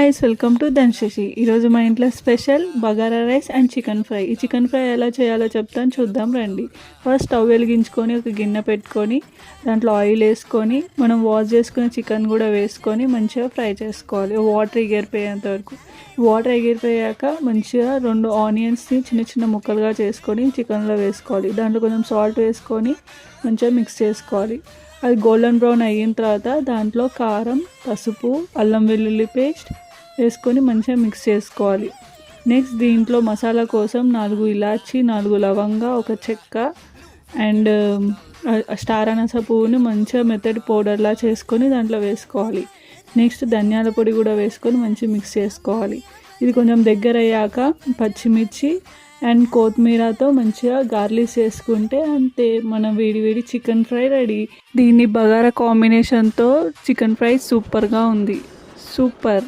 Guys, welcome to ధన్శశి. ఈరోజు మా ఇంట్లో special bagara rice and chicken fry. ఈ చికెన్ ఫ్రై ఎలా చేయాలో చెప్తాను, చూద్దాం రండి. ఫస్ట్ స్టవ్ వెలిగించుకొని ఒక గిన్నె పెట్టుకొని దాంట్లో ఆయిల్ వేసుకొని మనం వాష్ చేసుకునే చికెన్ కూడా వేసుకొని మంచిగా ఫ్రై చేసుకోవాలి. వాటర్ ఎగిరిపోయేంత వరకు. వాటర్ ఎగిరిపోయాక మంచిగా 2 ఆనియన్స్ని చిన్న చిన్న ముక్కలుగా చేసుకొని చికెన్లో వేసుకోవాలి. దాంట్లో కొంచెం సాల్ట్ వేసుకొని మంచిగా మిక్స్ చేసుకోవాలి. అది గోల్డెన్ బ్రౌన్ అయిన తర్వాత దాంట్లో కారం, పసుపు, అల్లం వెల్లుల్లి పేస్ట్ వేసుకొని మంచిగా మిక్స్ చేసుకోవాలి. నెక్స్ట్ దీంట్లో మసాలా కోసం 4 ఇలాచి, 4 లవంగా, ఒక చెక్క అండ్ స్టార్ అనాస పువ్వుని మంచిగా మెత్తటి పౌడర్లా చేసుకొని దాంట్లో వేసుకోవాలి. నెక్స్ట్ ధనియాల పొడి కూడా వేసుకొని మంచిగా మిక్స్ చేసుకోవాలి. ఇది కొంచెం దగ్గర అయ్యాక పచ్చిమిర్చి అండ్ కొత్తిమీరతో మంచిగా గార్లిష్ చేసుకుంటే అంతే, మన వేడి వేడి చికెన్ ఫ్రై రెడీ. దీన్ని బగారా కాంబినేషన్తో చికెన్ ఫ్రై సూపర్గా ఉంది. సూపర్.